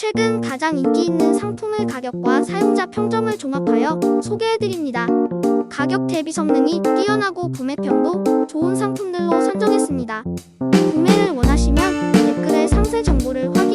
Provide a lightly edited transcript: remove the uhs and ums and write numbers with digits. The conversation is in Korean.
최근 가장 인기 있는 상품의 가격과 사용자 평점을 종합하여 소개해드립니다. 가격 대비 성능이 뛰어나고 구매평도 좋은 상품들로 선정했습니다. 구매를 원하시면 댓글에 상세 정보를 확인해 주세요.